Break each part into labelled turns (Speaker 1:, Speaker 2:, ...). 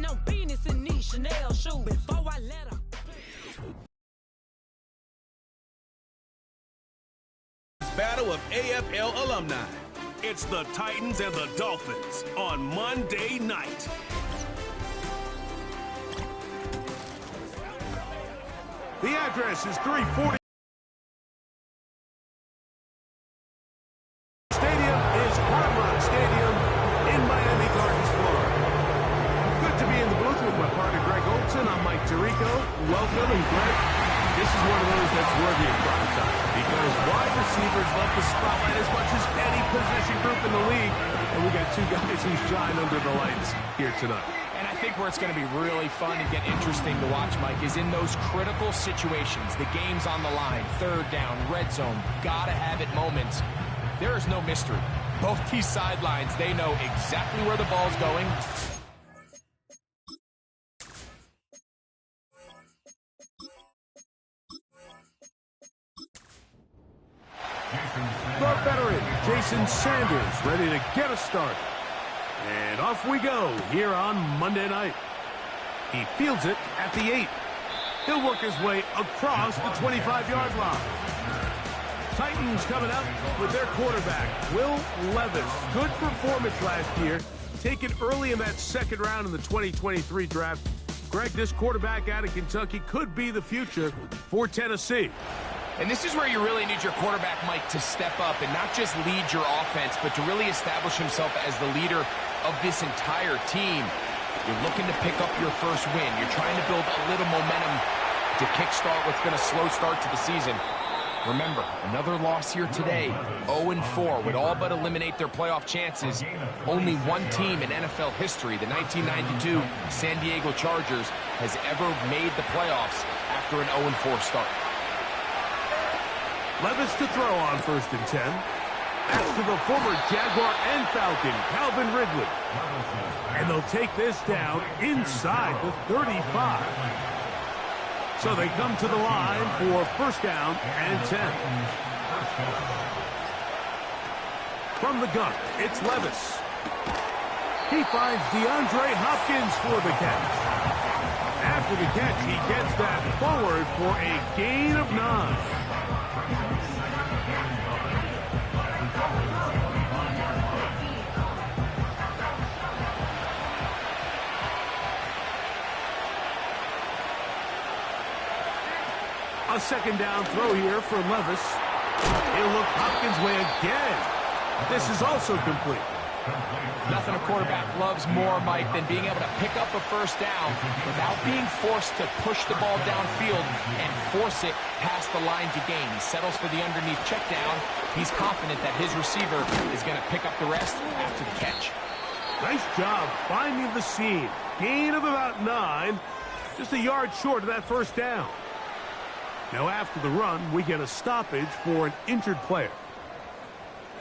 Speaker 1: on business in these Chanel shoes. Before I let her.
Speaker 2: Battle of AFL alumni. It's the Titans and the Dolphins on Monday night.
Speaker 3: The address is 340. Stadium is Hard Rock Stadium in Miami Gardens, Florida. Good to be in the booth with my partner Greg Olson. I'm Mike Tirico. Welcome, and Greg, this is one of those that's worthy of prime time because wide receivers love the spotlight as much as any position group in the league. And we got two guys who shine under the lights here tonight.
Speaker 4: And I think where it's going to be really fun and get interesting to watch, Mike, is in those critical situations. The game's on the line, third down, red zone, gotta have it moments. There is no mystery. Both these sidelines, they know exactly where the ball's going.
Speaker 3: The veteran, Jason Sanders, ready to get us started. And off we go here on Monday night. He fields it at the 8. He'll work his way across the 25-yard line. Titans coming out with their quarterback, Will Levis. Good performance last year. Taken early in that second round in the 2023 draft. Greg, this quarterback out of Kentucky could be the future for Tennessee.
Speaker 4: And this is where you really need your quarterback, Mike, to step up and not just lead your offense, but to really establish himself as the leader of this entire team. You're looking to pick up your first win. You're trying to build a little momentum to kickstart what's been a slow start to the season. Remember, another loss here today, 0-4, would all but eliminate their playoff chances. Only one team in NFL history, the 1992 San Diego Chargers, has ever made the playoffs after an 0-4 start.
Speaker 3: Levis to throw on 1st and 10. That's to the former Jaguar and Falcon, Calvin Ridley. And they'll take this down inside the 35. So they come to the line for 1st down and 10. From the gun, it's Levis. He finds DeAndre Hopkins for the catch. After the catch, he gets that forward for a gain of 9. A 2nd down throw here for Levis. He'll look Hopkins' way again. This is also complete.
Speaker 4: Nothing a quarterback loves more, Mike, than being able to pick up a 1st down without being forced to push the ball downfield and force it past the line to gain. He settles for the underneath check down. He's confident that his receiver is going to pick up the rest after the catch.
Speaker 3: Nice job finding the seam. Gain of about 9. Just a yard short of that 1st down. Now after the run, we get a stoppage for an injured player.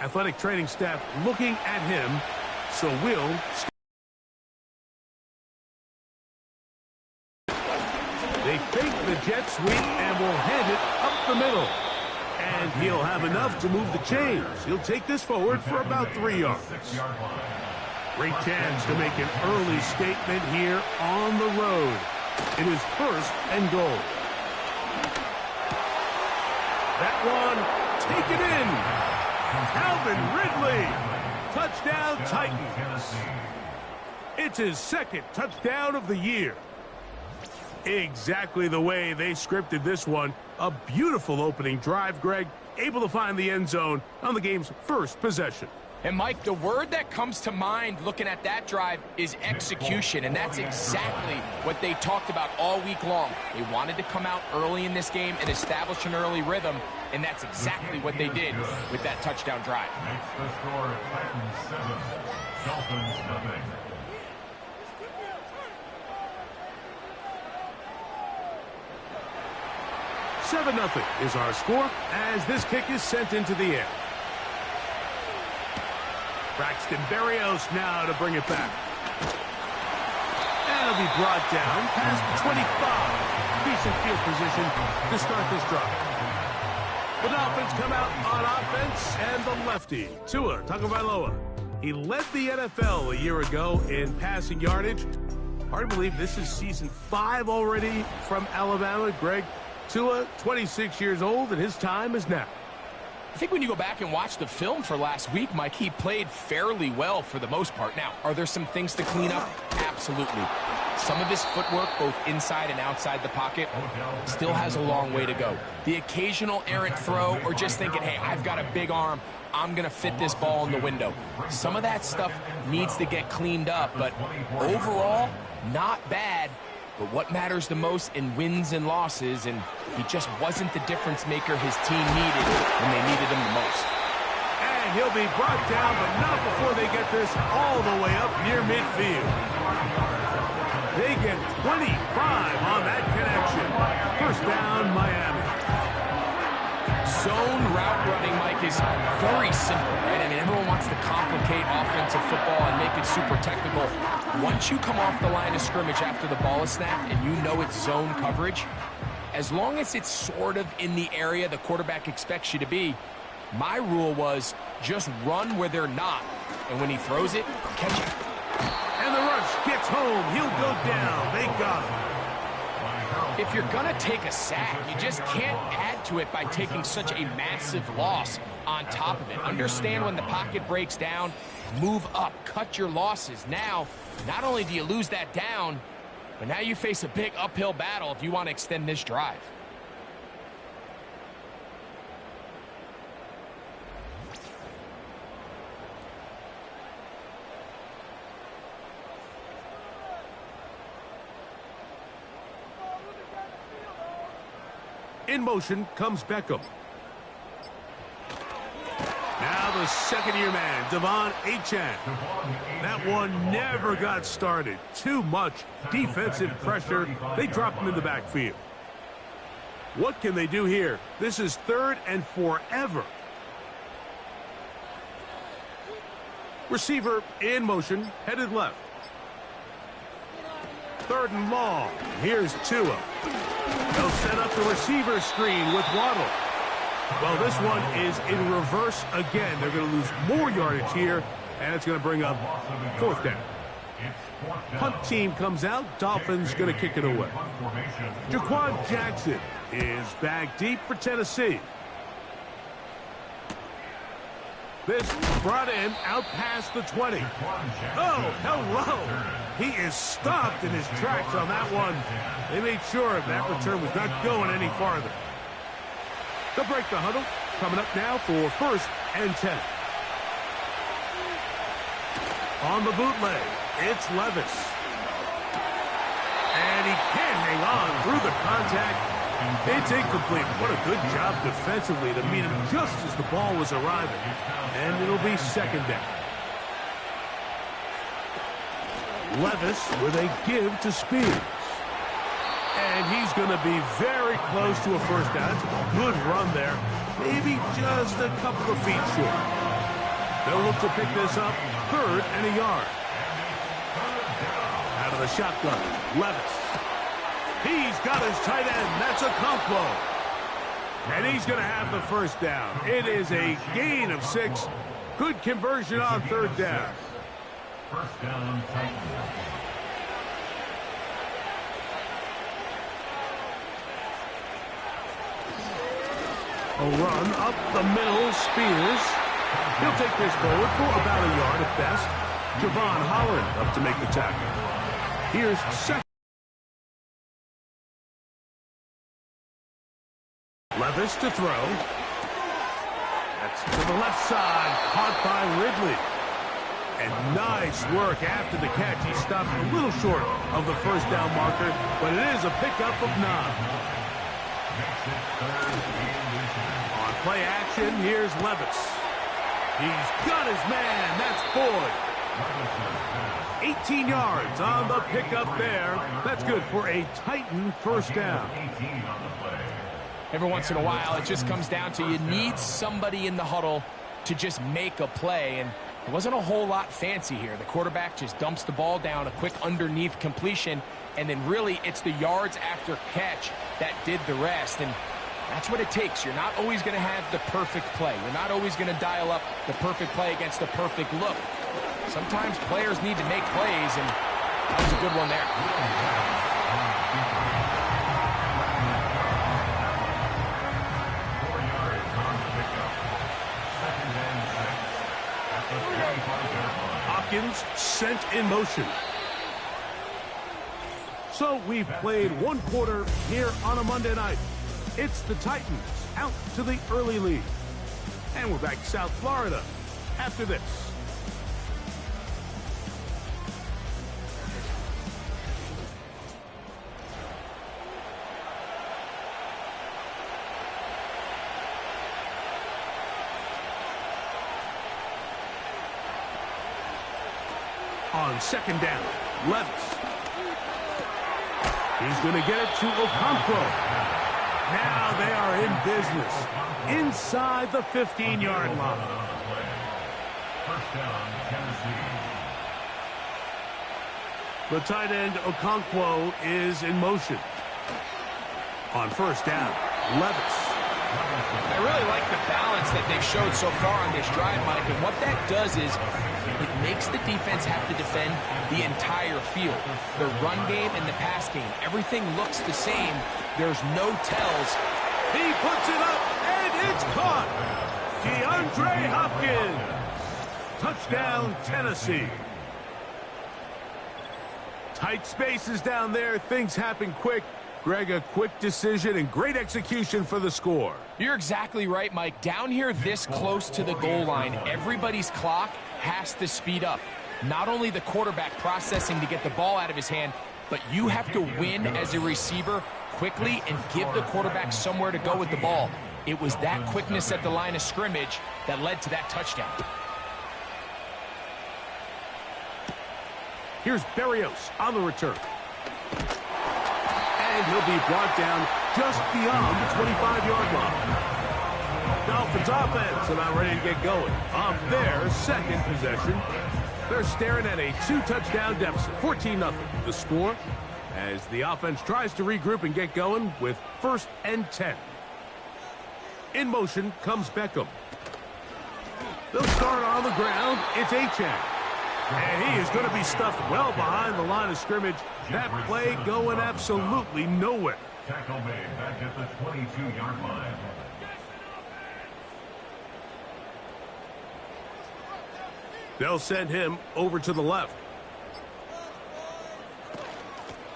Speaker 3: Athletic training staff looking at him, so we'll... They fake the jet sweep and will hand it up the middle. And he'll have enough to move the chains. He'll take this forward for about 3 yards. Great chance to make an early statement here on the road. It is 1st and goal. That one, taken in. Calvin Ridley. Touchdown, Titans. It's his 2nd touchdown of the year. Exactly the way they scripted this one. A beautiful opening drive, Greg. Able to find the end zone on the game's 1st possession.
Speaker 4: And, Mike, the word that comes to mind looking at that drive is execution, and that's exactly what they talked about all week long. They wanted to come out early in this game and establish an early rhythm, and that's exactly what they did with that touchdown drive.
Speaker 5: Makes the score Titans 7, Dolphins nothing.
Speaker 3: Seven 0 is our score as this kick is sent into the air. Braxton Berrios now to bring it back. And it'll be brought down past the 25. Decent field position to start this drive. The Dolphins come out on offense, and the lefty, Tua Tagovailoa. He led the NFL a year ago in passing yardage. Hard to believe this is season 5 already from Alabama. Greg, Tua, 26 years old, and his time is now.
Speaker 4: I think when you go back and watch the film for last week, Mike, he played fairly well for the most part. Now, are there some things to clean up? Absolutely. Some of his footwork, both inside and outside the pocket, still has a long way to go. The occasional errant throw or just thinking, hey, I've got a big arm, I'm going to fit this ball in the window. Some of that stuff needs to get cleaned up, but overall, not bad. But what matters the most in wins and losses, and he just wasn't the difference maker his team needed when they needed him the most.
Speaker 3: And he'll be brought down, but not before they get this all the way up near midfield. They get 25 on that connection. First down, Miami.
Speaker 4: Zone route running, Mike, is very simple, right? I mean, everyone wants to complicate offensive football and make it super technical. Once you come off the line of scrimmage after the ball is snapped and you know it's zone coverage, as long as it's sort of in the area the quarterback expects you to be, my rule was just run where they're not. And when he throws it, catch it.
Speaker 3: And the rush gets home. He'll go down. They got him.
Speaker 4: If you're going to take a sack, you just can't add to it by taking such a massive loss on top of it. Understand when the pocket breaks down, move up, cut your losses. Now, not only do you lose that down, but now you face a big uphill battle if you want to extend this drive.
Speaker 3: In motion comes Beckham. Now the second-year man, Devon Achane. That one never got started. Too much defensive pressure. They dropped him in the backfield. What can they do here? This is 3rd and forever. Receiver in motion, headed left. 3rd and long. Here's Tua. They'll set up the receiver screen with Waddle. Well, this one is in reverse again. They're going to lose more yardage here, and it's going to bring up 4th down. Punt team comes out. Dolphins going to kick it away. Jaquan Jackson is back deep for Tennessee. This brought in out past the 20. Oh, hello. He is stopped in his tracks on that one. They made sure that return was not going any farther. They'll break the huddle. Coming up now for 1st and 10. On the bootleg, it's Levis. And he can't hang on through the contact. It's incomplete. What a good job defensively to meet him just as the ball was arriving. And it'll be 2nd down. Levis with a give to Spears. And he's going to be very close to a 1st down. It's a good run there. Maybe just a couple of feet short. They'll look to pick this up 3rd and a yard. Out of the shotgun, Levis. He's got his tight end. That's a combo. And he's going to have the 1st down. It is a gain of 6. Good conversion on 3rd down.
Speaker 5: 1st down, Titans.
Speaker 3: A run up the middle, Spears. He'll take this forward for about a yard at best. Javon Holland up to make the tackle. Here's 2nd. Levis to throw. That's to the left side, caught by Ridley. And nice work after the catch. He stopped a little short of the 1st down marker, but it is a pickup of 9. On play action, here's Levis. He's got his man. That's Boyd. 18 yards on the pickup there. That's good for a Titan 1st down.
Speaker 4: Every once in a while, it just comes down to you need somebody in the huddle to just make a play, and it wasn't a whole lot fancy here. The quarterback just dumps the ball down, a quick underneath completion, and then really it's the yards after catch that did the rest, and that's what it takes. You're not always going to have the perfect play. You're not always going to dial up the perfect play against the perfect look. Sometimes players need to make plays, and That was a good one there.
Speaker 3: Hopkins sent in motion. So we've played one quarter here on a Monday night. It's the Titans out to the early lead. And we're back to South Florida after this. On second down, Levis. He's going to get it to Okonkwo. Now they are in business inside the 15-yard line.
Speaker 5: First down, Tennessee.
Speaker 3: The tight end, Okonkwo, is in motion. On first down, Levis.
Speaker 4: I really like the balance that they've showed so far on this drive, Mike, and what that does is it makes the defense have to defend the entire field. The run game and the pass game, everything looks the same. There's no tells.
Speaker 3: He puts it up, and it's caught. DeAndre Hopkins. Touchdown, Tennessee. Tight spaces down there. Things happen quick. Greg, a quick decision and great execution for the score.
Speaker 4: You're exactly right, Mike. Down here this close to the goal line, everybody's clock has to speed up. Not only the quarterback processing to get the ball out of his hand, but you have to win as a receiver quickly and give the quarterback somewhere to go with the ball. It was that quickness at the line of scrimmage that led to that touchdown.
Speaker 3: Here's Berrios on the return. And he'll be brought down just beyond the 25-yard line. Dolphins offense about ready to get going on their second possession. They're staring at a 2-touchdown deficit, 14-0. The score as the offense tries to regroup and get going with 1st and 10. In motion comes Beckham. They'll start on the ground. It's Achane. And he is going to be stuffed well behind the line of scrimmage. That play going absolutely nowhere.
Speaker 5: Tackle made back at the 22-yard line.
Speaker 3: They'll send him over to the left.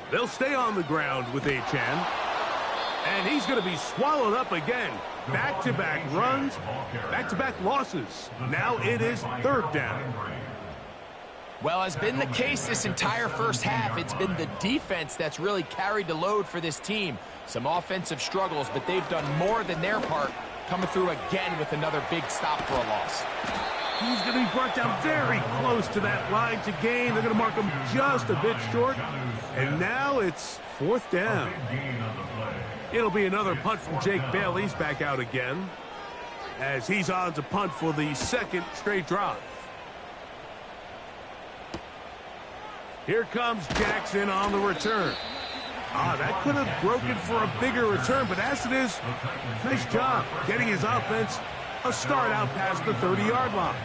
Speaker 3: They'll stay on the ground with Achane. And he's going to be swallowed up again. Back-to-back runs, back-to-back losses. Now it is 3rd down.
Speaker 4: Well, as been the case this entire first half, it's been the defense that's really carried the load for this team. Some offensive struggles, but they've done more than their part, coming through again with another big stop for a loss.
Speaker 3: He's going to be brought down very close to that line to gain. They're going to mark him just a bit short. And now it's 4th down. It'll be another punt from Jake Bailey. He's back out again as he's on to punt for the 2nd straight drive. Here comes Jackson on the return. That could have broken for a bigger return, but as it is, nice job getting his offense a start out past the 30-yard line.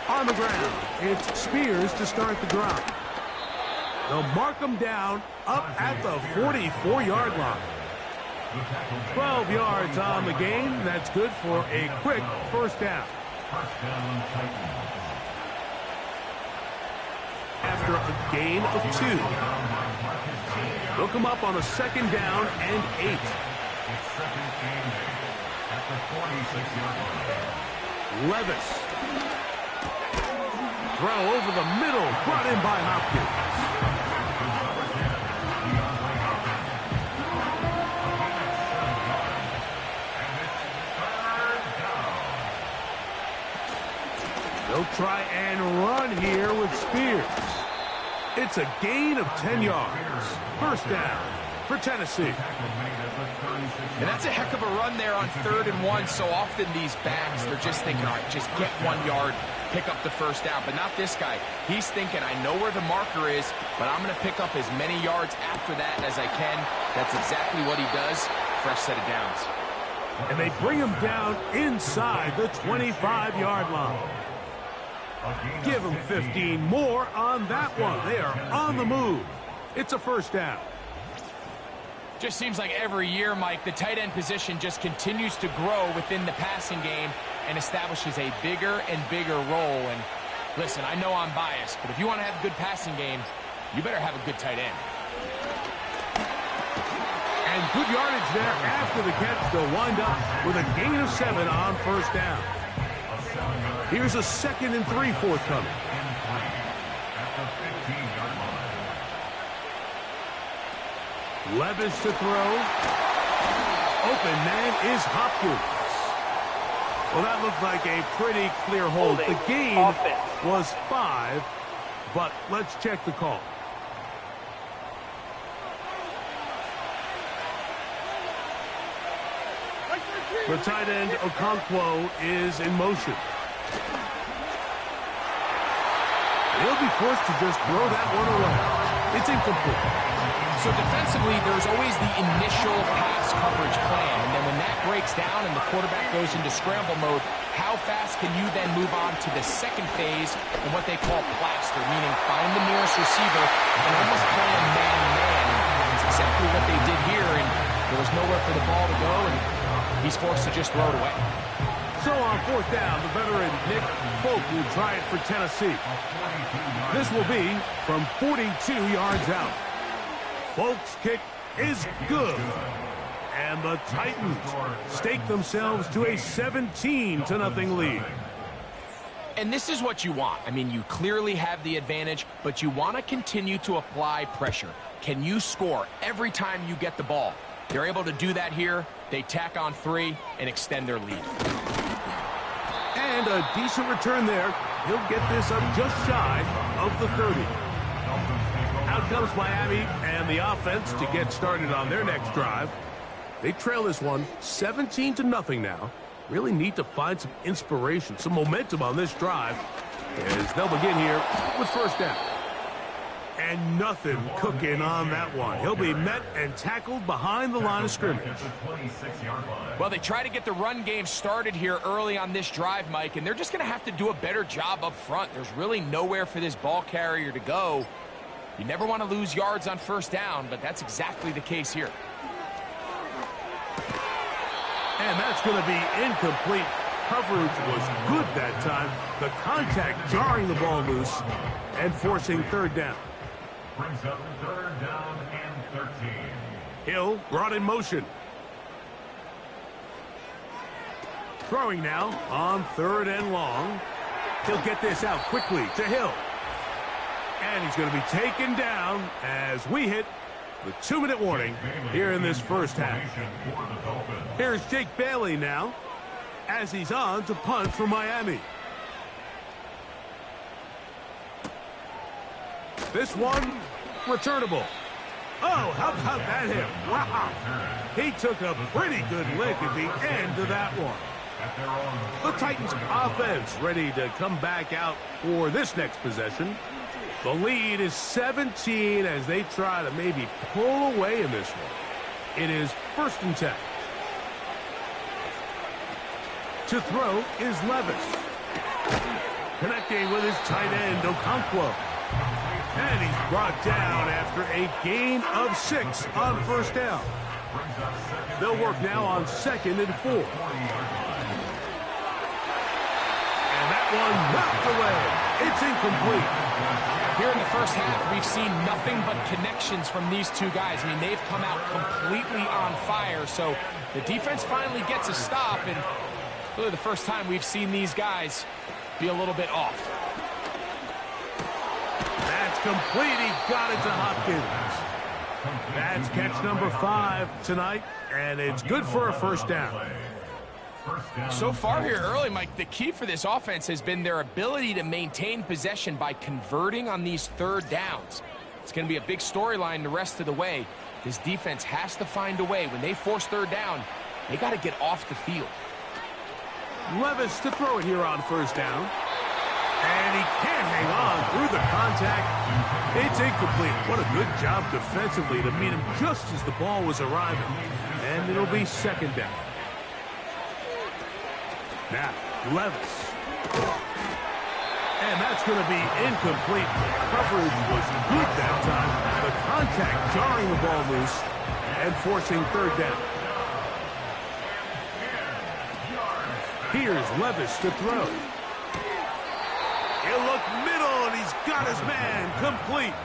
Speaker 3: On the ground, it's Spears to start the drive. They'll mark him down up at the 44-yard line. 12 yards on the game. That's good for a quick 1st down. After a gain of 2. They'll come up on a 2nd down and 8. Levis. Throw over the middle, brought in by Hopkins. They'll try and run here with Spears. It's a gain of 10 yards. 1st down for Tennessee.
Speaker 4: And that's a heck of a run there on 3rd and 1. So often these backs, they're just thinking, all right, just get 1 yard, pick up the 1st down. But not this guy. He's thinking, I know where the marker is, but I'm going to pick up as many yards after that as I can. That's exactly what he does. fresh set of downs.
Speaker 3: And they bring him down inside the 25-yard line. Give them 15 more on that one. They are on the move. It's a first down.
Speaker 4: Just seems like every year, Mike, the tight end position just continues to grow within the passing game and establishes a bigger and bigger role. And listen, I know I'm biased, but if you want to have a good passing game, you better have a good tight end.
Speaker 3: And good yardage there after the catch. They'll wind up with a gain of 7 on first down. Here's a 2nd and 3 forthcoming. Levis to throw. Open man is Hopkins. Well, that looked like a pretty clear hold. The gain was 5, but let's check the call. The tight end, Okonkwo, is in motion. He'll be forced to just throw that one away. It's incomplete.
Speaker 4: So defensively, there's always the initial pass coverage plan. And then when that breaks down and the quarterback goes into scramble mode, how fast can you then move on to the second phase and what they call plaster, meaning find the nearest receiver and almost play a man-to-man. That's exactly what they did here, and there was nowhere for the ball to go, and he's forced to just throw it away.
Speaker 3: So on fourth down, the veteran Nick Folk will try it for Tennessee. This will be from 42 yards out. Folk's kick is good. And the Titans stake themselves to a 17-0 lead.
Speaker 4: And this is what you want. I mean, you clearly have the advantage, but you want to continue to apply pressure. Can you score every time you get the ball? They're able to do that here. They tack on 3 and extend their lead.
Speaker 3: And a decent return there. He'll get this up just shy of the 30. Out comes Miami and the offense to get started on their next drive. They trail this one 17-0 now. Really need to find some inspiration, some momentum on this drive as they'll begin here with first down. And nothing cooking on that one. He'll be met and tackled behind the line of scrimmage.
Speaker 4: Well, they try to get the run game started here early on this drive, Mike, and they're just going to have to do a better job up front. There's really nowhere for this ball carrier to go. You never want to lose yards on first down, but that's exactly the case here.
Speaker 3: And that's going to be incomplete. Coverage was good that time. The contact jarring the ball loose and forcing third down.
Speaker 5: Brings up 3rd down and 13.
Speaker 3: Hill brought in motion. Throwing now on 3rd and long. He'll get this out quickly to Hill. And he's going to be taken down as we hit the 2-minute warning here in this first half. Here's Jake Bailey now as he's on to punt for Miami. This one, returnable. Oh, how about that hit? Wow. He took a pretty good lick at the end of that one. The Titans offense ready to come back out for this next possession. The lead is 17 as they try to maybe pull away in this one. It is 1st and 10. To throw is Levis. Connecting with his tight end, Okonkwo. And he's brought down after a gain of 6 on first down. They'll work now on 2nd and 4. And that one knocked away. It's incomplete.
Speaker 4: Here in the first half, we've seen nothing but connections from these two guys. I mean, they've come out completely on fire. So the defense finally gets a stop, and really the first time we've seen these guys be a little bit off.
Speaker 3: That's complete. He got it to Hopkins. That's catch number 5 tonight, and it's good for a first down.
Speaker 4: So far here early, Mike, the key for this offense has been their ability to maintain possession by converting on these 3rd downs. It's going to be a big storyline the rest of the way. This defense has to find a way. When they force 3rd down, they got to get off the field.
Speaker 3: Levis to throw it here on first down. And he can't hang on through the contact. It's incomplete. What a good job defensively to meet him just as the ball was arriving. And it'll be second down. Now, Levis. And that's going to be incomplete. Coverage was good that time. The contact jarring the ball loose and forcing third down. Here's Levis to throw. He'll look middle, and he's got his man complete.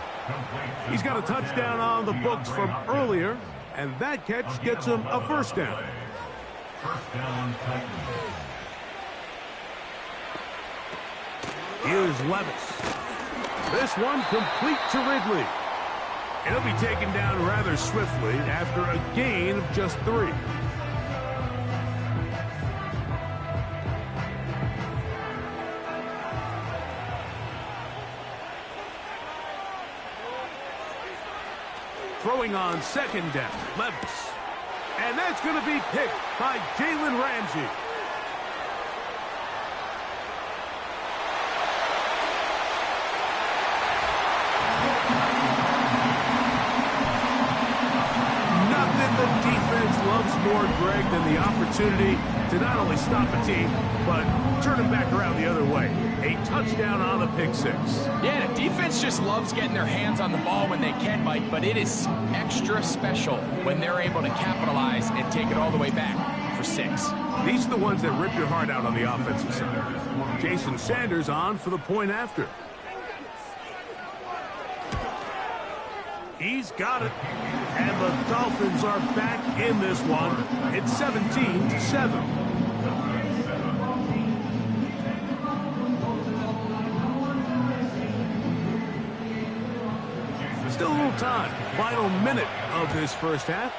Speaker 3: He's got a touchdown on the books from earlier, and that catch gets him a first down.
Speaker 5: First down, Titans.
Speaker 3: Here's Levis. This one complete to Ridley. And he'll be taken down rather swiftly after a gain of just 3. Throwing on second down, Levis. And that's going to be picked by Jalen Ramsey. Loves more, Greg, than the opportunity to not only stop a team, but turn them back around the other way. A touchdown on the pick 6.
Speaker 4: Yeah, the defense just loves getting their hands on the ball when they can, Mike, but it is extra special when they're able to capitalize and take it all the way back for 6.
Speaker 3: These are the ones that rip your heart out on the offensive side. Jason Sanders on for the point after. He's got it. And the Dolphins are back in this one. It's 17-7. Still a little time. Final minute of this first half.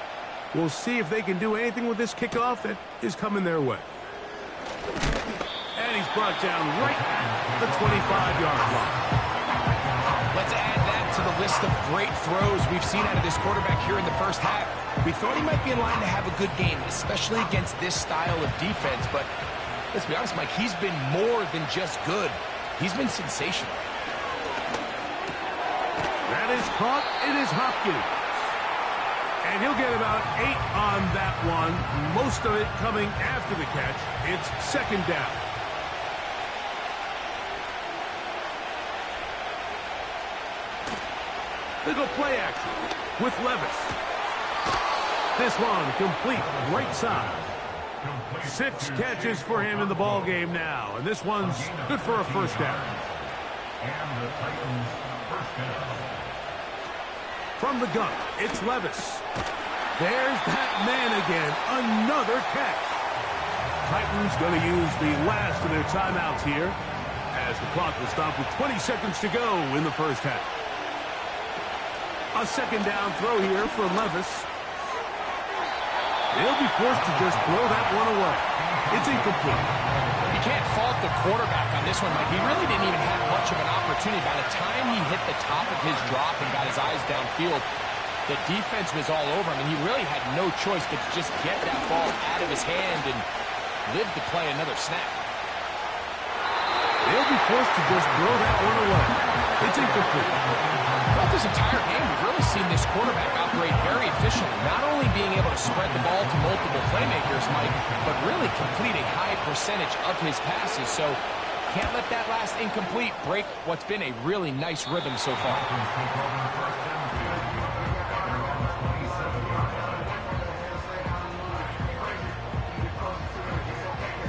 Speaker 3: We'll see if they can do anything with this kickoff that is coming their way. And he's brought down right at the 25-yard line.
Speaker 4: Let's add that to the list of great throws we've seen out of this quarterback here in the first half. We thought he might be in line to have a good game, especially against this style of defense. But let's be honest, Mike, he's been more than just good. He's been sensational.
Speaker 3: That is caught. It is Hopkins. And he'll get about 8 on that one, most of it coming after the catch. It's second down. They go play action with Levis. This one complete, right side. 6 catches for him in the ball game now, and this one's good for a first down.
Speaker 5: And the Titans first down.
Speaker 3: From the gun, it's Levis. There's that man again, another catch. Titans going to use the last of their timeouts here as the clock will stop with 20 seconds to go in the first half. A second down throw here for Levis. He'll be forced to just throw that one away. It's incomplete.
Speaker 4: You can't fault the quarterback on this one, Mike. He really didn't even have much of an opportunity. By the time he hit the top of his drop and got his eyes downfield, the defense was all over him, and he really had no choice but to just get that ball out of his hand and live to play another snap.
Speaker 3: He'll be forced to just throw that one away. It's incomplete.
Speaker 4: Throughout this entire game, we've really seen this quarterback operate very efficiently, not only being able to spread the ball to multiple playmakers, Mike, but really complete a high percentage of his passes. So can't let that last incomplete break what's been a really nice rhythm so far.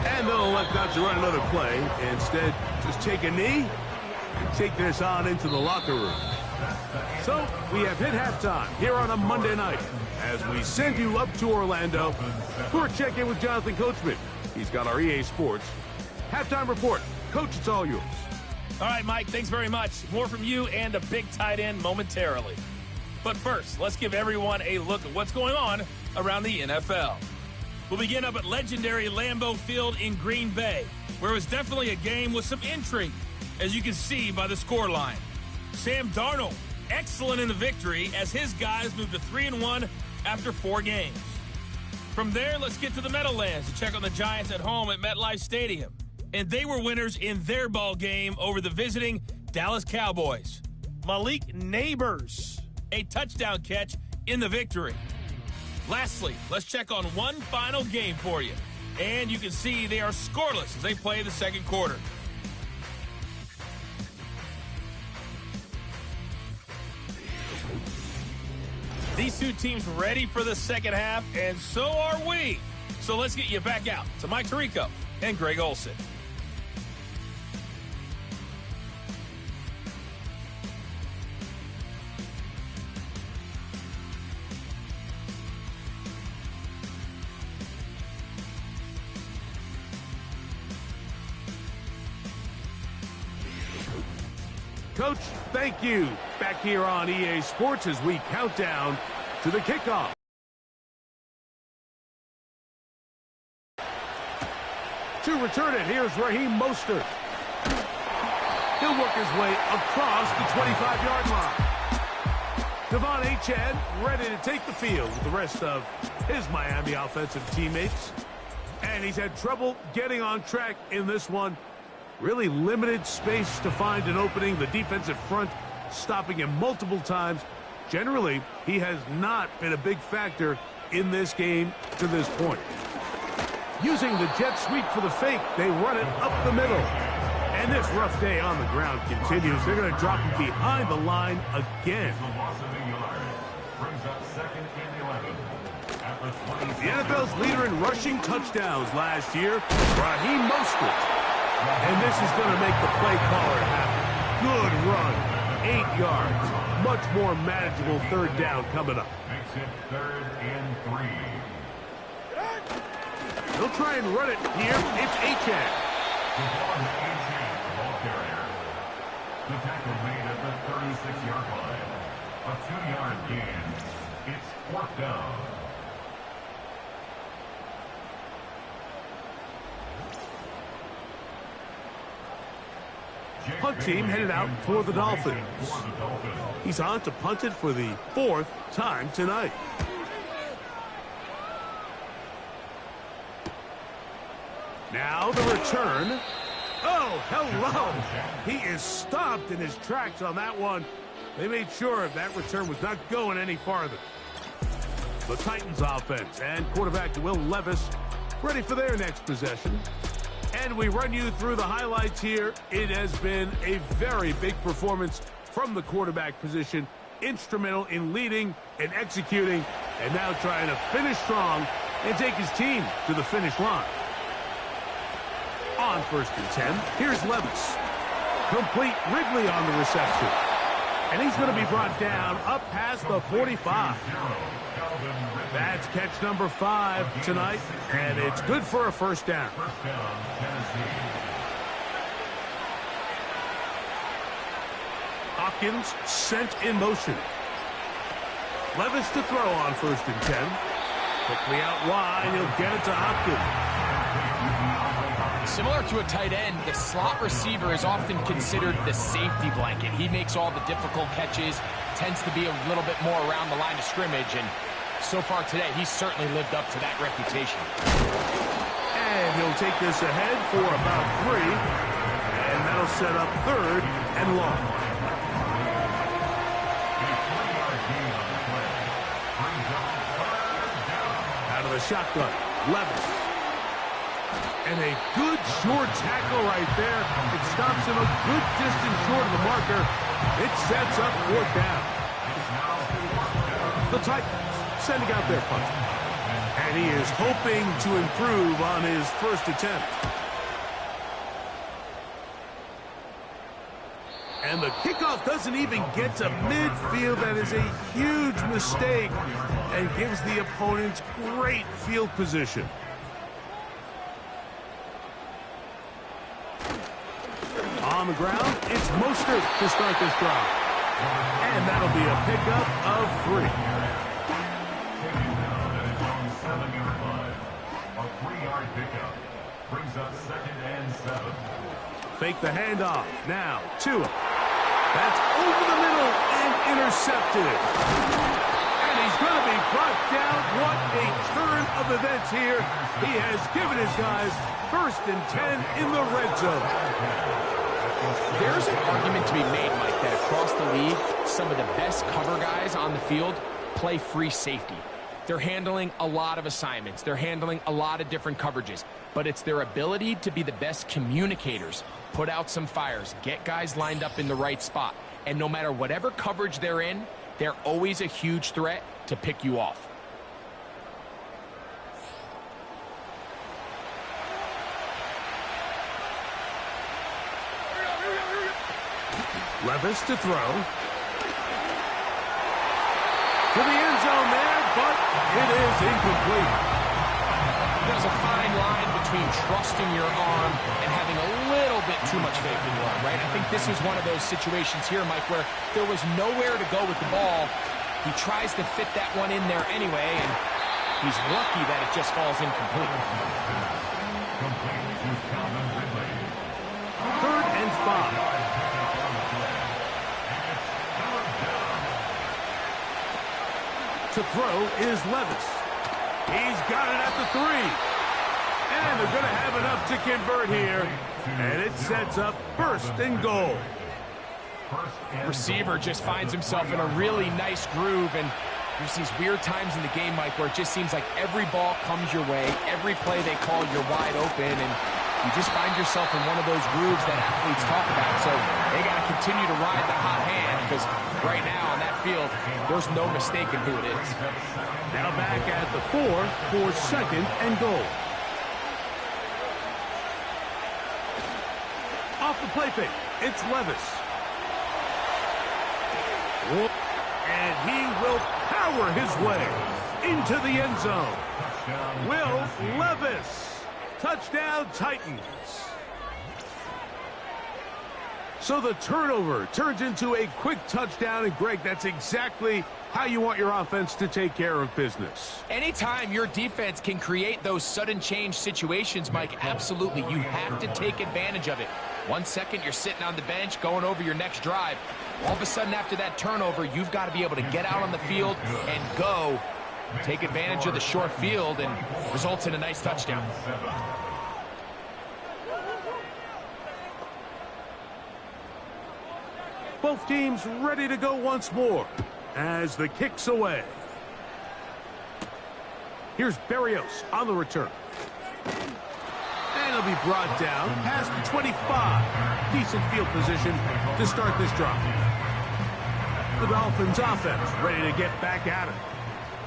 Speaker 3: And they'll elect not to run another play. Instead, just take a knee and take this on into the locker room. So, we have hit halftime here on a Monday night as we send you up to Orlando for a check-in with Jonathan Coachman. He's got our EA Sports halftime report. Coach, it's all yours.
Speaker 6: All right, Mike, thanks very much. More from you and a big tight end momentarily. But first, let's give everyone a look at what's going on around the NFL. We'll begin up at legendary Lambeau Field in Green Bay, where it was definitely a game with some intrigue, as you can see by the scoreline. Sam Darnold, excellent in the victory as his guys moved to 3-1 after 4 games. From there, let's get to the Meadowlands to check on the Giants at home at MetLife Stadium. and they were winners in their ball game over the visiting Dallas Cowboys. Malik Neighbors, a touchdown catch in the victory. Lastly, let's check on one final game for you. And you can see they are scoreless as they play the second quarter. These two teams ready for the second half, and so are we. So let's get you back out to Mike Tirico and Greg Olsen.
Speaker 3: Coach, thank you. Back here on EA Sports as we count down to the kickoff. To return it, here's Raheem Mostert. He'll work his way across the 25-yard line. Devon Achane ready to take the field with the rest of his Miami offensive teammates. And he's had trouble getting on track in this one. Really limited space to find an opening. The defensive front stopping him multiple times. Generally, he has not been a big factor in this game to this point. Using the jet sweep for the fake, they run it up the middle. And this rough day on the ground continues. They're going to drop him behind the line again. The NFL's leader in rushing touchdowns last year, Raheem Mostert. And this is going to make the play caller happy. Good run. 8 yards. Much more manageable third down coming up.
Speaker 5: Makes it 3rd and 3.
Speaker 3: They'll try and run it here. It's Achane.
Speaker 5: Devon Achane, ball carrier. The tackle made at the 36-yard line. A 2-yard gain. It's 4th down.
Speaker 3: Punt team headed out for the Dolphins. He's on to punt it for the 4th time tonight. Now the return. Oh, hello. He is stopped in his tracks on that one. They made sure that return was not going any farther. The Titans offense and quarterback Will Levis ready for their next possession. And we run you through the highlights here. It has been a very big performance from the quarterback position. Instrumental in leading and executing, and now trying to finish strong and take his team to the finish line. On 1st and 10, here's Levis. Complete Ridley on the reception. And he's going to be brought down up past the 45. That's catch number 5 tonight, and it's good for a 1st down. Hopkins sent in motion. Levis to throw on 1st and 10. Quickly out wide, he'll get it to Hopkins.
Speaker 4: Similar to a tight end, the slot receiver is often considered the safety blanket. He makes all the difficult catches, tends to be a little bit more around the line of scrimmage, and so far today, he's certainly lived up to that reputation.
Speaker 3: And he'll take this ahead for about 3, and that'll set up 3rd and long. Out of the shotgun, Levis. And a good short tackle right there. It stops him a good distance short of the marker. It sets up 4th down. The Titans sending out their punt. And he is hoping to improve on his 1st attempt. And the kickoff doesn't even get to midfield. That is a huge mistake and gives the opponents great field position. On the ground, it's Mostert to start this drive. And that'll be a pickup of 3.
Speaker 5: A 3-yard pickup brings up 2nd and 7.
Speaker 3: Fake the handoff. Now, Tua. That's over the middle and intercepted. And he's is going to be brought down. What a turn of events here. He has given his guys 1st and 10 in the red zone.
Speaker 4: There's an argument to be made, Mike, that across the league, some of the best cover guys on the field play free safety. They're handling a lot of assignments. They're handling a lot of different coverages. But it's their ability to be the best communicators, put out some fires, get guys lined up in the right spot. And no matter whatever coverage they're in, they're always a huge threat to pick you off.
Speaker 3: Levis to throw. To the end zone there, but it is incomplete.
Speaker 4: There's a fine line between trusting your arm and having a little bit too much faith in your arm, right? I think this is one of those situations here, Mike, where there was nowhere to go with the ball. He tries to fit that one in there anyway, and he's lucky that it just falls incomplete.
Speaker 3: 3rd and 5. To throw is Levis. He's got it at the 3. And they're going to have enough to convert here. And it sets up 1st and goal.
Speaker 4: Receiver just finds himself in a really nice groove, and there's these weird times in the game, Mike, where it just seems like every ball comes your way, every play they call, you're wide open, and you just find yourself in one of those grooves that athletes talk about. So they got to continue to ride the hot hand, because right now on that field, there's no mistaking who it is.
Speaker 3: Now back at the 4 for 2nd and goal. Off the play fake, it's Levis. And he will power his way into the end zone. Will Levis. Touchdown, Titans. So the turnover turns into a quick touchdown, and Greg, that's exactly how you want your offense to take care of business.
Speaker 4: Anytime your defense can create those sudden change situations, Mike, absolutely, you have to take advantage of it. 1 second, you're sitting on the bench, going over your next drive. All of a sudden, after that turnover, you've got to be able to get out on the field and go. Take advantage of the short field, and results in a nice touchdown.
Speaker 3: Both teams ready to go once more as the kick's away. Here's Berrios on the return. And he'll be brought down past the 25. Decent field position to start this drive. The Dolphins offense ready to get back at it.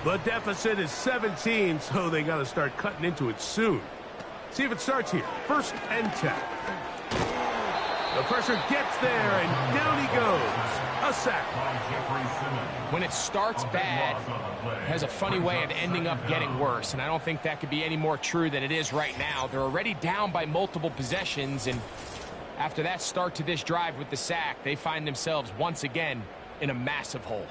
Speaker 3: The deficit is 17, so they got to start cutting into it soon. See if it starts here. 1st and 10. The pressure gets there, and down he goes. A sack.
Speaker 4: When it starts bad, it has a funny way of ending up getting worse, and I don't think that could be any more true than it is right now. They're already down by multiple possessions, and after that start to this drive with the sack, they find themselves once again in a massive hole.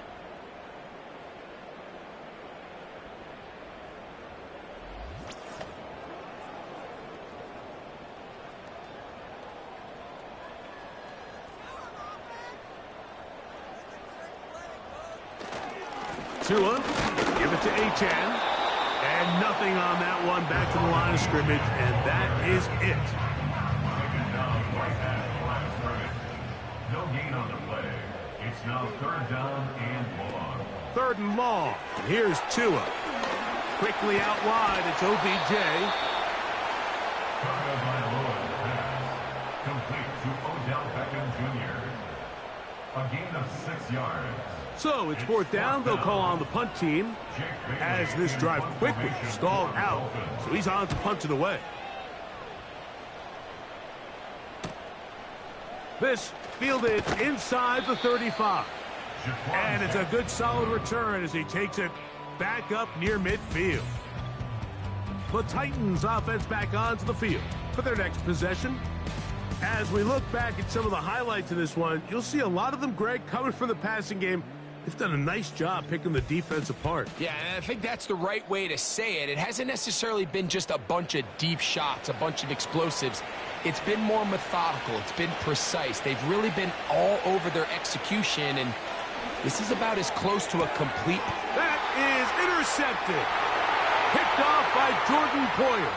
Speaker 3: Tua, give it to Achane, and nothing on that one. Back to the line of scrimmage, and that is it.
Speaker 5: No gain on the play. It's now 3rd down and long.
Speaker 3: 3rd and long. Here's Tua. Quickly out wide, it's OBJ.
Speaker 5: Complete to Odell Beckham Jr. A gain of 6 yards.
Speaker 3: So it's 4th down. They'll call on the punt team as this drive quickly stalled out. So he's on to punt it away. This fielded inside the 35. And it's a good solid return as he takes it back up near midfield. The Titans offense back onto the field for their next possession. As we look back at some of the highlights of this one, you'll see a lot of them, Greg, coming from the passing game. They've done a nice job picking the defense apart.
Speaker 4: Yeah, and I think that's the right way to say it. It hasn't necessarily been just a bunch of deep shots, a bunch of explosives. It's been more methodical. It's been precise. They've really been all over their execution, and This is about as close to a complete...
Speaker 3: That is intercepted. Picked off by Jordan Poyer.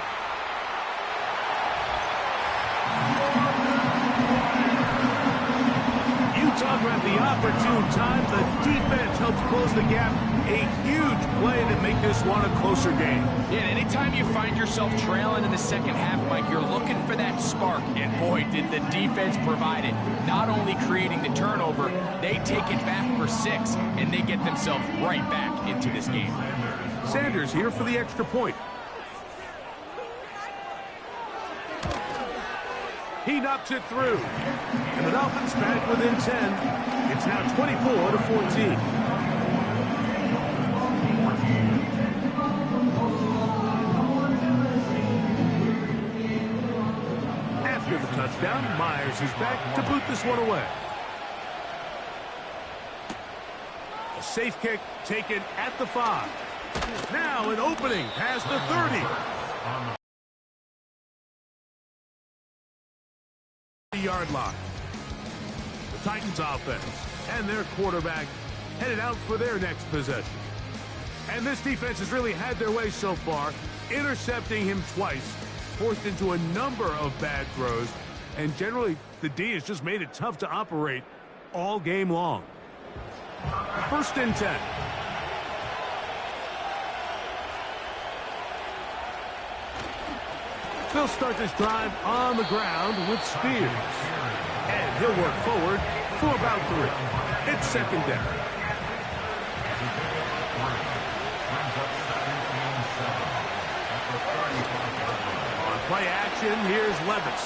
Speaker 3: You talk about the opportune time. The defense helps close the gap. A huge play to make this one a closer game.
Speaker 4: Yeah, anytime you find yourself trailing in the second half, Mike, you're looking for that spark. And boy, did the defense provide it. Not only creating the turnover, they take it back for 6, and they get themselves right back into this game.
Speaker 3: Sanders here for the extra point. He knocks it through. And the Dolphins back within 10. It's now 24-14. After the touchdown, Myers is back to boot this one away. A safe kick taken at the 5. Now an opening past the 30. 30-yard line. The Titans offense and their quarterback headed out for their next possession. And this defense has really had their way so far, intercepting him twice, forced into a number of bad throws, and generally the D has just made it tough to operate all game long. 1st and 10. They'll start this drive on the ground with Spears. And he'll work forward for about 3. It's 2nd down. On play action, here's Levis.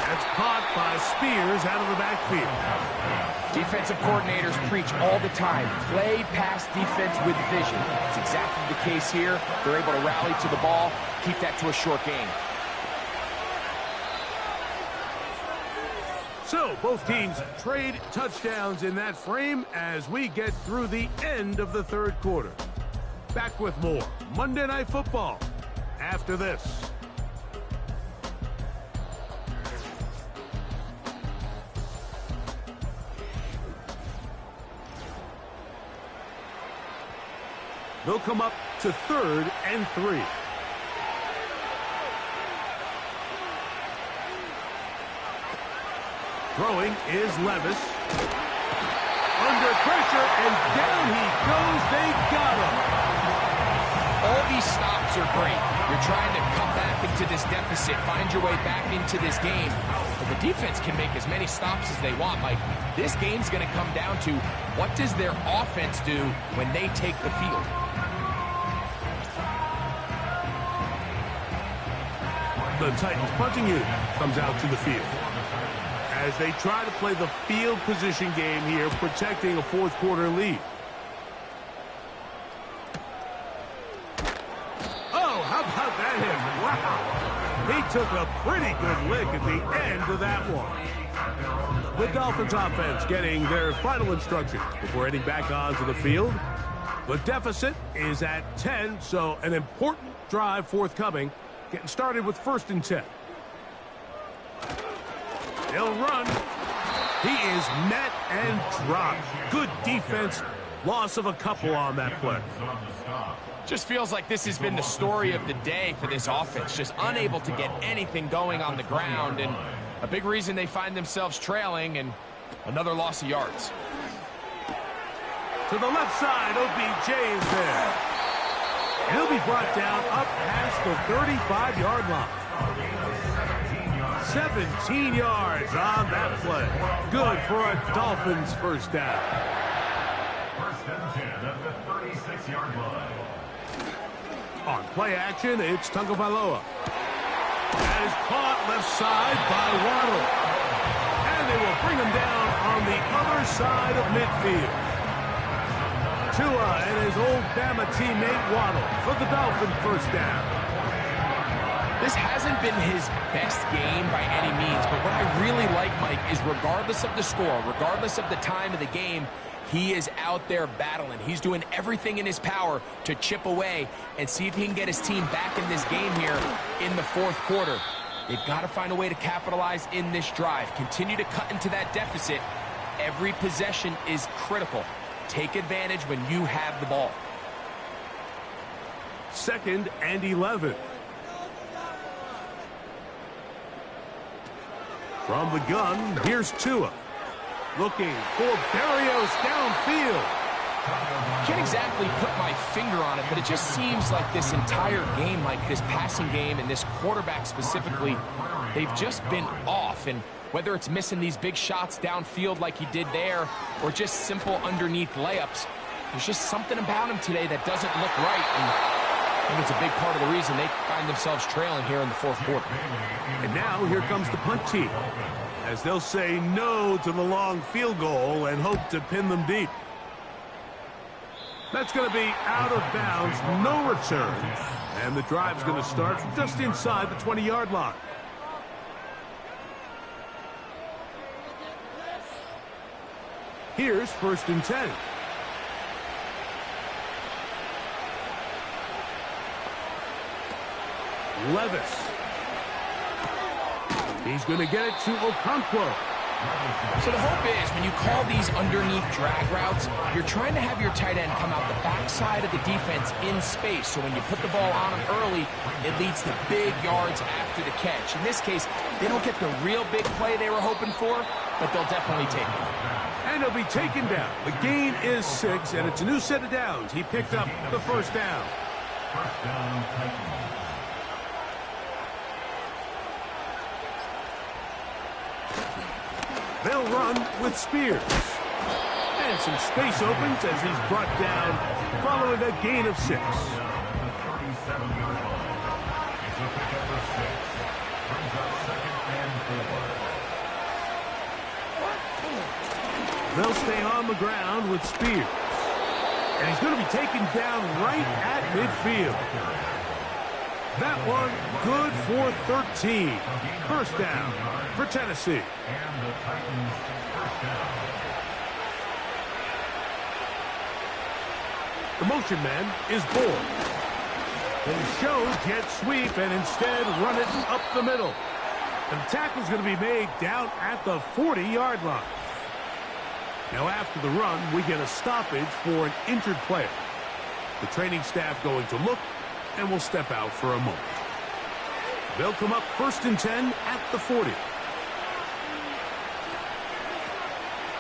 Speaker 3: That's caught by Spears out of the backfield.
Speaker 4: Defensive coordinators preach all the time, play pass defense with vision. It's exactly the case here. They're able to rally to the ball, keep that to a short game.
Speaker 3: So both teams trade touchdowns in that frame as we get through the end of the 3rd quarter. Back with more Monday Night Football after this. They'll come up to 3rd and 3. Throwing is Levis. Under pressure, and down he goes. They got him.
Speaker 4: All these stops are great. You're trying to come back into this deficit, find your way back into this game. But the defense can make as many stops as they want, Mike. This game's going to come down to what does their offense do when they take the field.
Speaker 3: The Titans punting unit comes out to the field as they try to play the field position game here, protecting a 4th quarter lead. Oh, how about that hit? Wow. He took a pretty good lick at the end of that one. The Dolphins offense getting their final instructions before heading back onto the field. The deficit is at 10, so an important drive forthcoming. Getting started with 1st and 10. He'll run. He is met and dropped. Good defense. Loss of a couple on that play.
Speaker 4: Just feels like this has been the story of the day for this offense. Just unable to get anything going on the ground. And a big reason they find themselves trailing, and another loss of yards.
Speaker 3: To the left side, OBJ is there. He'll be brought down up past the 35-yard line. 17 yards on that play. Good for a Dolphins 1st down.
Speaker 5: 1st and 10 at the 36-yard line.
Speaker 3: On play action, it's Tagovailoa. That is caught left side by Waddle. And they will bring him down on the other side of midfield. Tua and his old Bama teammate Waddle for the Dolphins 1st down.
Speaker 4: This hasn't been his best game by any means, but what I really like, Mike, is regardless of the score, regardless of the time of the game, he is out there battling. He's doing everything in his power to chip away and see if he can get his team back in this game here in the 4th quarter. They've got to find a way to capitalize in this drive, continue to cut into that deficit, every possession is critical. Take advantage when you have the ball.
Speaker 3: 2nd and 11. From the gun, here's Tua. Looking for Berrios downfield.
Speaker 4: Can't exactly put my finger on it, but it just seems like this entire game, like this passing game and this quarterback specifically, they've just been off. And whether it's missing these big shots downfield like he did there or just simple underneath layups, there's just something about him today that doesn't look right. And I think it's a big part of the reason they find themselves trailing here in the 4th quarter.
Speaker 3: And now here comes the punt team, as they'll say no to the long field goal and hope to pin them deep. That's going to be out of bounds, no return. And the drive's going to start from just inside the 20-yard line. Here's 1st and 10. Levis. He's going to get it to Okonkwo.
Speaker 4: So the hope is when you call these underneath drag routes, you're trying to have your tight end come out the backside of the defense in space. So when you put the ball on him early, it leads to big yards after the catch. In this case, they don't get the real big play they were hoping for, but they'll definitely take it.
Speaker 3: And he'll be taken down. The gain is 6, and it's a new set of downs. He picked up the 1st down.
Speaker 5: First down, Titans.
Speaker 3: They'll run with Spears. And some space opens as he's brought down following a gain of 6.
Speaker 5: The 37-yard line. It's a pickup of 6. Brings up 2nd and 4.
Speaker 3: They'll stay on the ground with Spears. And he's going to be taken down right at midfield. That one good for 13. 1st down for Tennessee.
Speaker 5: And the Titans' 1st down.
Speaker 3: The motion man is Bull. They show jet sweep and instead run it up the middle. And the tackle's going to be made down at the 40-yard line. Now after the run, we get a stoppage for an injured player. The training staff going to look and will step out for a moment. They'll come up 1st and 10 at the 40.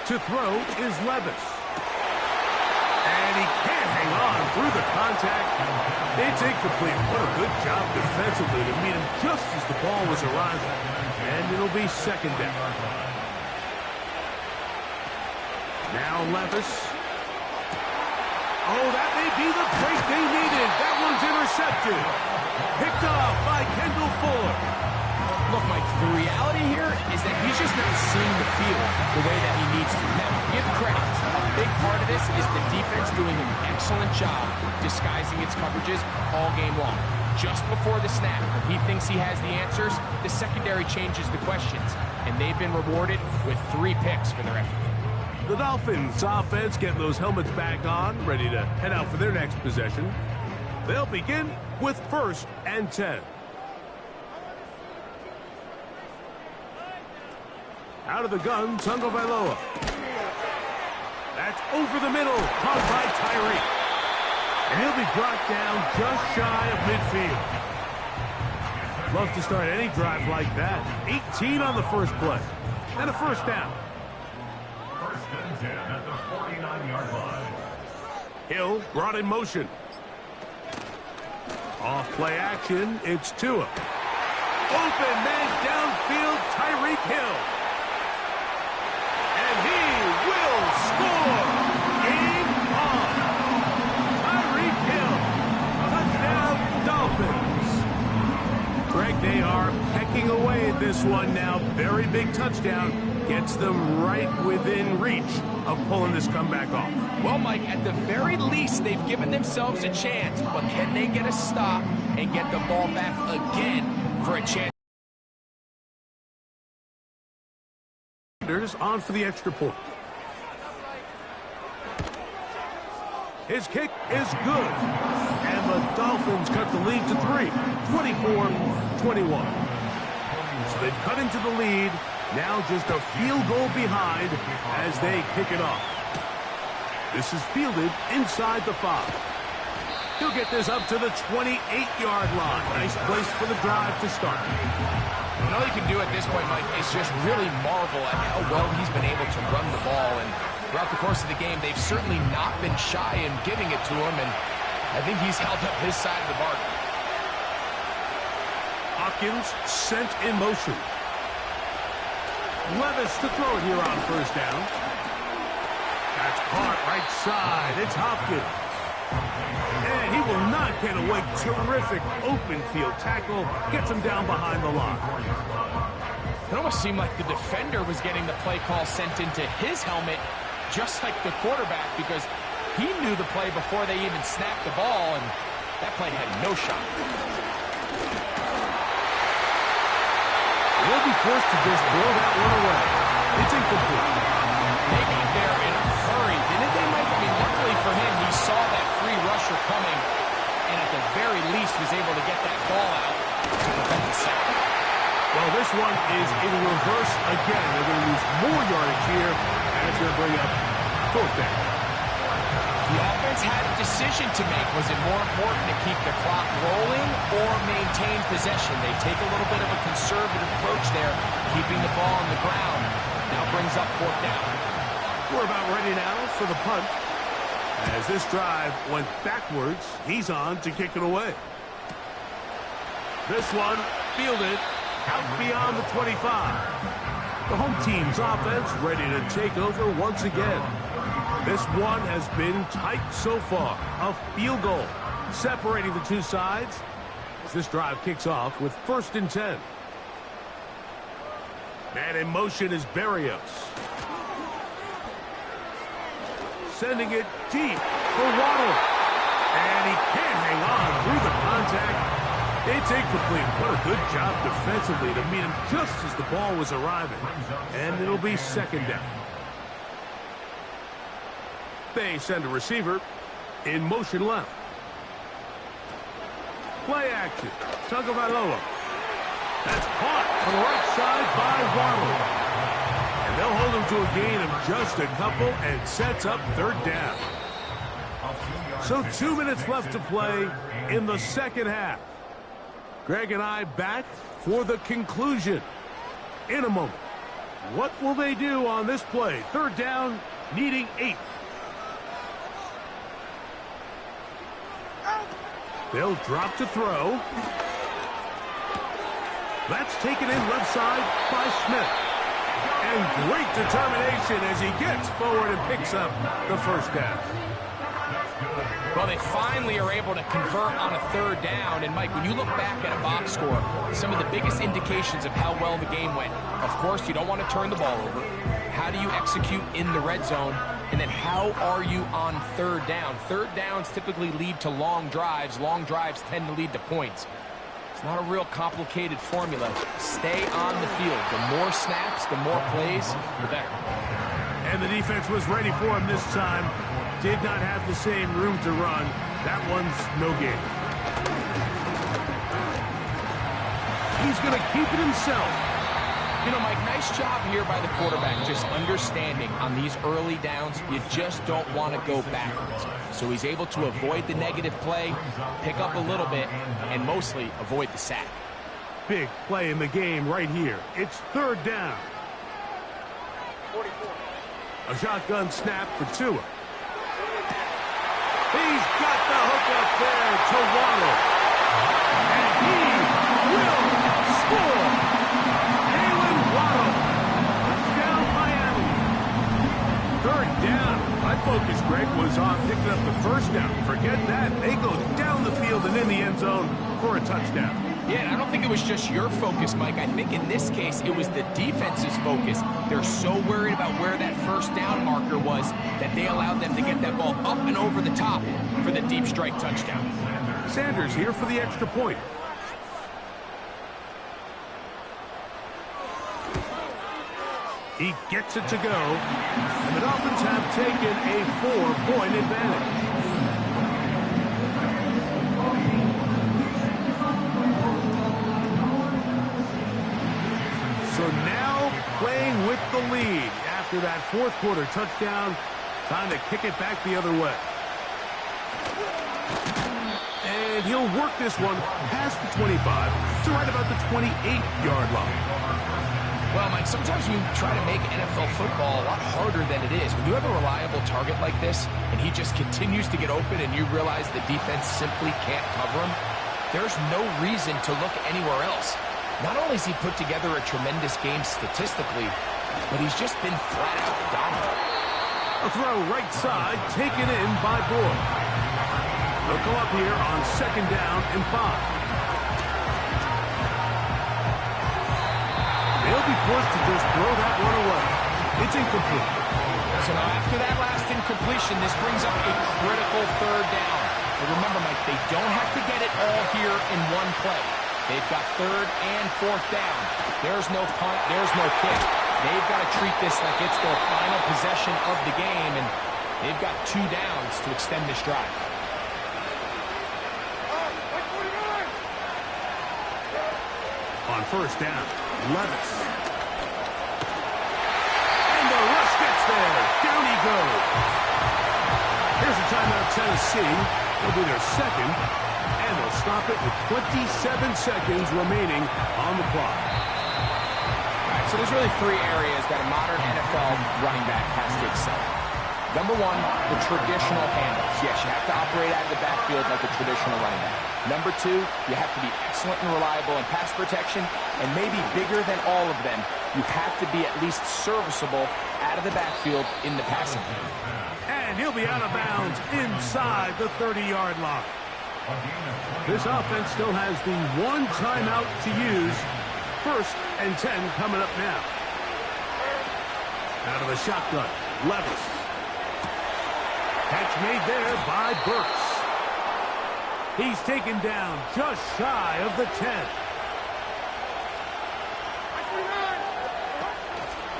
Speaker 3: To throw is Levis. And he can't hang on through the contact. It's incomplete. What a good job defensively to meet him just as the ball was arriving. And it'll be 2nd down. Now Levis. Oh, that may be the break they needed. That one's intercepted. Picked off by Kendall Fuller.
Speaker 4: Look, Mike, the reality here is that he's just not seeing the field the way that he needs to. Now, give credit. A big part of this is the defense doing an excellent job disguising its coverages all game long. Just before the snap, when he thinks he has the answers, the secondary changes the questions, and they've been rewarded with 3 picks for their effort.
Speaker 3: The Dolphins offense getting those helmets back on, ready to head out for their next possession. They'll begin with 1st and 10. Out of the gun, Tagovailoa. That's over the middle, caught by Tyreek. And he'll be brought down just shy of midfield. Love to start any drive like that. 18 on the first play. And a 1st down.
Speaker 5: 1st and 10 at the 49-yard line.
Speaker 3: Hill brought in motion. Off play action, it's Tua. Open man downfield, Tyreek Hill. And he will score. Game on. Tyreek Hill. Touchdown, Dolphins. Greg, they are pecking away at this one now. Very big touchdown. Gets them right within reach of pulling this comeback off.
Speaker 4: Well, Mike, at the very least, they've given themselves a chance, but can they get a stop and get the ball back again for a chance?
Speaker 3: On for the extra point. His kick is good. And the Dolphins cut the lead to 3, 24-21. So they've cut into the lead Now just a field goal behind as they kick it off. This is fielded inside the 5. He'll get this up to the 28-yard line. Nice place for the drive to start.
Speaker 4: And all you can do at this point, Mike, is just really marvel at how well he's been able to run the ball. And throughout the course of the game, they've certainly not been shy in giving it to him. And I think he's held up his side of the bargain.
Speaker 3: Hopkins sent in motion. Levis to throw it here on first down. That's caught right side. It's Hopkins. And he will not get away. Terrific open field tackle. Gets him down behind the line.
Speaker 4: It almost seemed like the defender was getting the play call sent into his helmet, just like the quarterback, because he knew the play before they even snapped the ball, and that play had no shot.
Speaker 3: We'll be forced to just blow that one away. It's incomplete.
Speaker 4: They got there in a hurry, didn't they, Mike? I mean, luckily for him, he saw that free rusher coming, and at the very least was able to get that ball out to prevent the sack.
Speaker 3: Well, this one is in reverse again. They're going to lose more yardage here, and it's going to bring up fourth down.
Speaker 4: The offense had a decision to make. Was it more important to keep the clock rolling or maintain possession? They take a little bit of a conservative approach there, keeping the ball on the ground. Now brings up fourth down.
Speaker 3: We're about ready now for the punt. As this drive went backwards, he's on to kick it away. This one fielded out beyond the 25. The home team's offense ready to take over once again. This one has been tight so far. A field goal separating the two sides as this drive kicks off with 1st and 10. Man in motion is Berrios. Sending it deep for Waddle. And he can't hang on through the contact. It's incomplete. What a good job defensively to meet him just as the ball was arriving. And it'll be 2nd down. They send a receiver in motion left. Play action. Tagovailoa. That's caught on the right side by Waddle. And they'll hold him to a gain of just a couple and sets up 3rd down. So 2 minutes left to play in the second half. Greg and I back for the conclusion in a moment. What will they do on this play? 3rd down, needing 8. They'll drop to throw. That's taken in left side by Smith. And great determination as he gets forward and picks up the 1st down.
Speaker 4: Well, they finally are able to convert on a 3rd down. And, Mike, when you look back at a box score, some of the biggest indications of how well the game went, of course, you don't want to turn the ball over. How do you execute in the red zone? And then how are you on 3rd down? 3rd downs typically lead to long drives. Long drives tend to lead to points. It's not a real complicated formula. Stay on the field. The more snaps, the more plays, the better.
Speaker 3: And the defense was ready for him this time. Did not have the same room to run. That one's no gain. He's going to keep it himself.
Speaker 4: You know, Mike, nice job here by the quarterback, just understanding on these early downs, you just don't want to go backwards. So he's able to avoid the negative play, pick up a little bit, and mostly avoid the sack.
Speaker 3: Big play in the game right here. It's 3rd down. A shotgun snap for Tua. He's got the hook up there to Waddle. And he will score. Jalen Waddle. Touchdown, Miami. 3rd down. My focus, Greg, was on picking up the 1st down. Forget that. They go down the field and in the end zone for a touchdown.
Speaker 4: Yeah, I don't think it was just your focus, Mike. I think in this case, it was the defense's focus. They're so worried about where that 1st down marker was that they allowed them to get that ball up and over the top for the deep strike touchdown.
Speaker 3: Sanders here for the extra point. He gets it to go. And the Dolphins have taken a 4-point advantage. So now playing with the lead after that fourth quarter touchdown. Time to kick it back the other way. And he'll work this one past the 25 to right about the 28-yard line.
Speaker 4: Well, Mike, sometimes we try to make NFL football a lot harder than it is. When you have a reliable target like this, and he just continues to get open, and you realize the defense simply can't cover him, there's no reason to look anywhere else. Not only has he put together a tremendous game statistically, but he's just been flat-out dominant.
Speaker 3: A throw right side, taken in by Boyd. They'll go up here on 2nd down and 5. They'll be forced to just throw that one away. It's incomplete.
Speaker 4: So now after that last incompletion, this brings up a critical 3rd down. But remember, Mike, they don't have to get it all here in one play. They've got 3rd and 4th down. There's no punt, there's no kick. They've got to treat this like it's their final possession of the game, and they've got 2 downs to extend this drive.
Speaker 3: On 1st down, Levis. And the rush gets there. Down he goes. Here's a timeout, Tennessee. They'll be their 2nd, and they'll stop it with 27 seconds remaining on the clock.
Speaker 4: All right, so there's really 3 areas that a modern NFL running back has to excel at. Number 1, the traditional handoffs. Yes, you have to operate out of the backfield like a traditional running back. Number 2, you have to be excellent and reliable in pass protection, and maybe bigger than all of them, you have to be at least serviceable out of the backfield in the passing game.
Speaker 3: And he'll be out of bounds inside the 30-yard line. This offense still has the 1 timeout to use. 1st and 10 coming up now. Out of the shotgun, Levis. Catch made there by Burks. He's taken down just shy of the 10.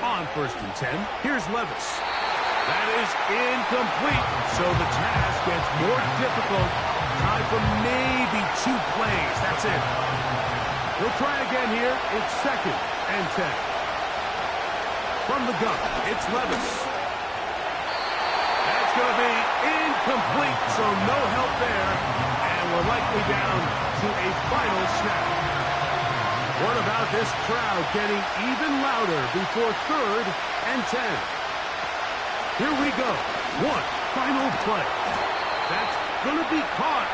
Speaker 3: On 1st and 10, here's Levis. That is incomplete, so the task gets more difficult. Time for maybe 2 plays. That's it. We'll try again here. It's 2nd and 10. From the gun, it's Levis. That's going to be incomplete, so no help there. And we're likely down to a final snap. What about this crowd getting even louder before 3rd and 10? Here we go. 1 final play. That's going to be caught.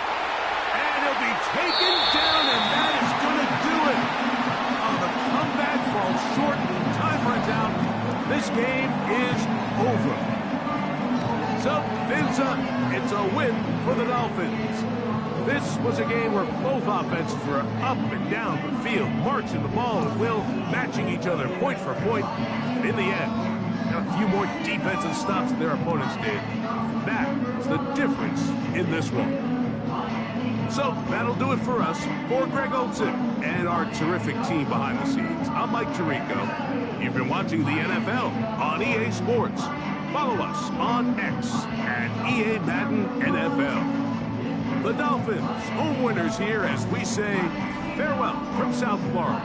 Speaker 3: And it'll be taken down, and that is going to do it. The comeback falls short. Time runs out. This game is over. So, Vinza, it's a win for the Dolphins. This was a game where both offenses were up and down the field, marching the ball at will, matching each other point for point. And in the end, got a few more defensive stops than their opponents did. That is the difference in this one. So, that'll do it for us. For Greg Olsen and our terrific team behind the scenes, I'm Mike Tirico. You've been watching the NFL on EA Sports. Follow us on X at EA Madden NFL. The Dolphins, home winners here as we say farewell from South Florida.